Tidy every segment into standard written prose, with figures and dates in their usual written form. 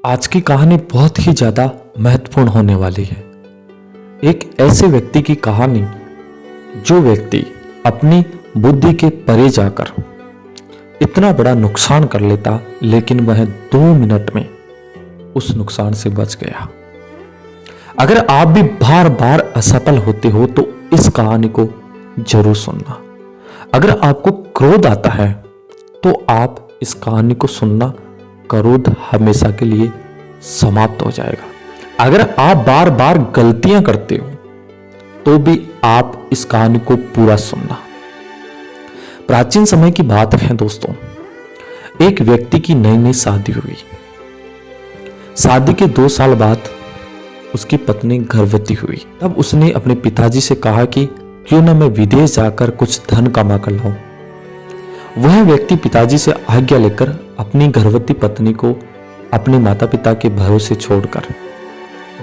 आज की कहानी बहुत ही ज़्यादा महत्वपूर्ण होने वाली है। एक ऐसे व्यक्ति की कहानी जो व्यक्ति अपनी बुद्धि के परे जाकर इतना बड़ा नुकसान कर लेता, लेकिन वह 2 मिनट में उस नुकसान से बच गया। अगर आप भी बार बार असफल होते हो तो इस कहानी को जरूर सुनना। अगर आपको क्रोध आता है तो आप इस कहानी को सुनना, क्रोध हमेशा के लिए समाप्त हो जाएगा। अगर आप बार बार गलतियां करते हो तो भी आप इस कहानी को पूरा सुनना। प्राचीन समय की बात है दोस्तों, एक व्यक्ति की नई नई शादी हुई। शादी के 2 साल बाद उसकी पत्नी गर्भवती हुई। तब उसने अपने पिताजी से कहा कि क्यों ना मैं विदेश जाकर कुछ धन कमा कर लाऊं। वह व्यक्ति पिताजी से आज्ञा लेकर अपनी गर्भवती पत्नी को अपने माता पिता के भरोसे छोड़कर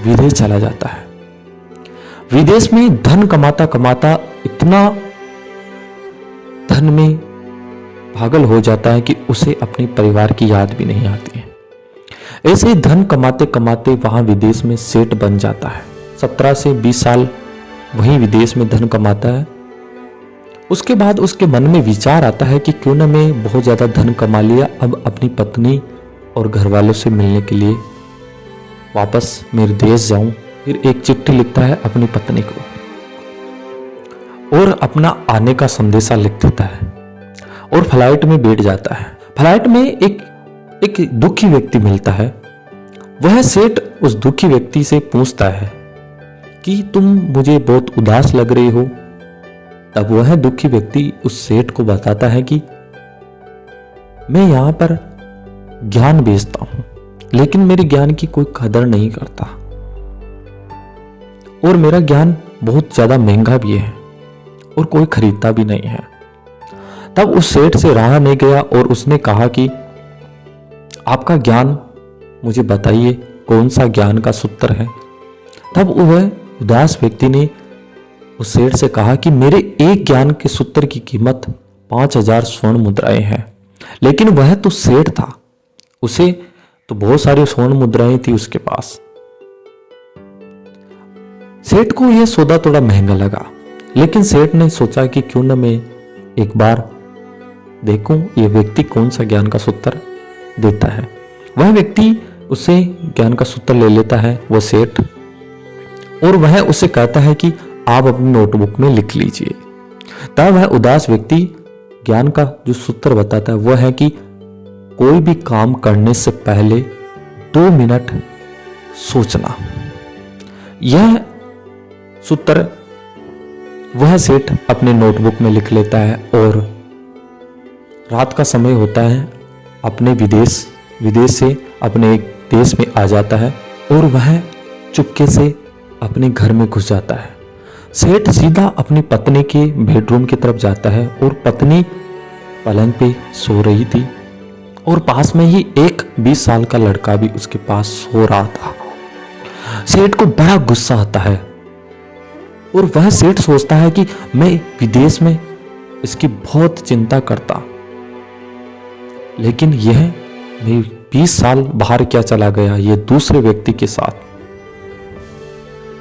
विदेश चला जाता है। विदेश में धन कमाता कमाता इतना धन में पागल हो जाता है कि उसे अपने परिवार की याद भी नहीं आती है। ऐसे ही धन कमाते कमाते वहां विदेश में सेठ बन जाता है। 17 से 20 साल वहीं विदेश में धन कमाता है। उसके बाद उसके मन में विचार आता है कि क्यों ना मैं बहुत ज्यादा धन कमा लिया, अब अपनी पत्नी और घर वालों से मिलने के लिए वापस मेरे देश जाऊं। फिर एक चिट्ठी लिखता है अपनी पत्नी को और अपना आने का संदेशा लिख देता है और फ्लाइट में बैठ जाता है। फ्लाइट में एक दुखी व्यक्ति मिलता है। वह सेठ उस दुखी व्यक्ति से पूछता है कि तुम मुझे बहुत उदास लग रहे हो। तब वह दुखी व्यक्ति उस सेठ को बताता है कि मैं यहां पर ज्ञान बेचता हूं, लेकिन मेरे ज्ञान की कोई कदर नहीं करता और मेरा ज्ञान बहुत ज्यादा महंगा भी है और कोई खरीदता भी नहीं है। तब उस सेठ से रहा नहीं गया और उसने कहा कि आपका ज्ञान मुझे बताइए, कौन सा ज्ञान का सूत्र है। तब वह उदास व्यक्ति ने उस सेठ से कहा कि मेरे एक ज्ञान के सूत्र की कीमत 5000 स्वर्ण मुद्राएं हैं। लेकिन वह तो सेठ था, उसे तो बहुत सारी स्वर्ण मुद्राएं थी उसके पास। सेठ को यह सौदा थोड़ा महंगा लगा, लेकिन सेठ ने सोचा कि क्यों न मैं एक बार देखूं यह व्यक्ति कौन सा ज्ञान का सूत्र देता है। वह व्यक्ति उससे ज्ञान का सूत्र ले लेता है, वह सेठ, और वह उसे कहता है कि आप अपनी नोटबुक में लिख लीजिए। तब वह उदास व्यक्ति ज्ञान का जो सूत्र बताता है वह है कि कोई भी काम करने से पहले 2 मिनट सोचना। यह सूत्र वह सेठ अपने नोटबुक में लिख लेता है और रात का समय होता है, अपने विदेश से अपने एक देश में आ जाता है और वह चुपके से अपने घर में घुस जाता है। सेठ सीधा अपनी पत्नी के बेडरूम की तरफ जाता है और पत्नी पलंग पे सो रही थी और पास में ही एक 20 साल का लड़का भी उसके पास सो रहा था। सेठ को बड़ा गुस्सा आता है और वह सेठ सोचता है कि मैं विदेश में इसकी बहुत चिंता करता, लेकिन यह मैं 20 साल बाहर क्या चला गया, यह दूसरे व्यक्ति के साथ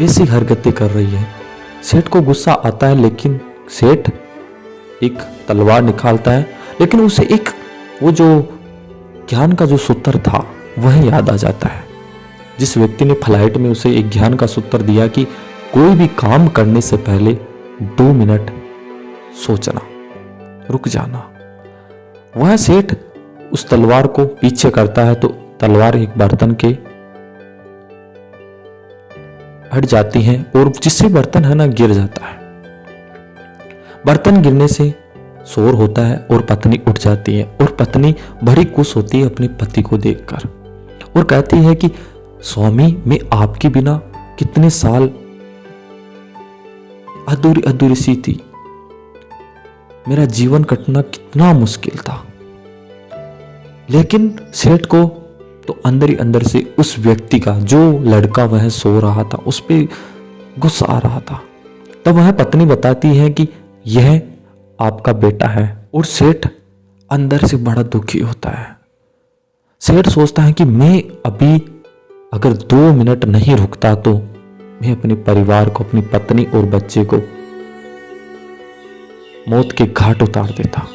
ऐसी हरकतें कर रही है। सेठ को गुस्सा आता है, लेकिन सेठ एक तलवार निकालता है, लेकिन उसे एक वो जो ज्ञान का जो सूत्र था वह याद आ जाता है। जिस व्यक्ति ने फ्लाइट में उसे एक ज्ञान का सूत्र दिया कि कोई भी काम करने से पहले 2 मिनट सोचना, रुक जाना। वह सेठ उस तलवार को पीछे करता है तो तलवार एक बर्तन के हट जाती है और जिससे बर्तन है ना गिर जाता है। बर्तन गिरने से शोर होता है और पत्नी उठ जाती है और पत्नी बड़ी खुश होती है अपने पति को देखकर और कहती है कि स्वामी, मैं आपके बिना कितने साल अधूरी अधूरी सी थी, मेरा जीवन कटना कितना मुश्किल था। लेकिन सेठ को तो अंदर ही अंदर से उस व्यक्ति का, जो लड़का वह सो रहा था, उस पे गुस्सा आ रहा था। तब वह पत्नी बताती है कि यह आपका बेटा है और सेठ अंदर से बड़ा दुखी होता है। सेठ सोचता है कि मैं अभी अगर 2 मिनट नहीं रुकता तो मैं अपने परिवार को, अपनी पत्नी और बच्चे को मौत के घाट उतार देता।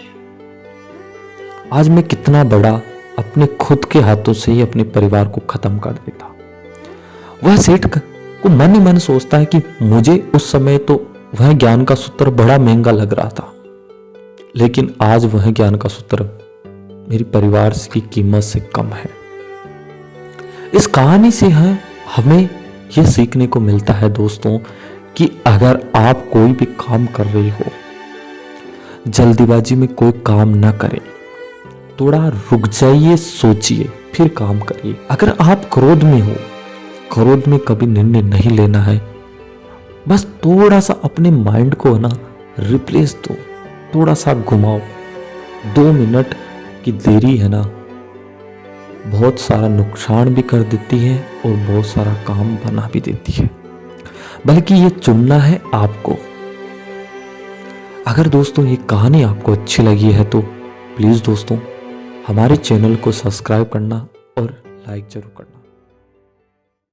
आज मैं कितना बड़ा अपने खुद के हाथों से ही अपने परिवार को खत्म कर देता। वह सेठ को मन ही मन सोचता है कि मुझे उस समय तो वह ज्ञान का सूत्र बड़ा महंगा लग रहा था, लेकिन आज वह ज्ञान का सूत्र मेरे परिवार की कीमत से कम है। इस कहानी से हमें यह सीखने को मिलता है दोस्तों कि अगर आप कोई भी काम कर रहे हो, जल्दीबाजी में कोई काम ना करें, थोड़ा रुक जाइए, सोचिए, फिर काम करिए। अगर आप क्रोध में हो, क्रोध में कभी निर्णय नहीं लेना है। बस थोड़ा सा अपने माइंड को रिप्लेस दो, थोड़ा सा घुमाओ। 2 मिनट की देरी बहुत सारा नुकसान भी कर देती है और बहुत सारा काम बना भी देती है। बल्कि ये चुनना है आपको। अगर दोस्तों ये कहानी आपको अच्छी लगी है तो प्लीज दोस्तों हमारे चैनल को सब्सक्राइब करना और लाइक जरूर करना।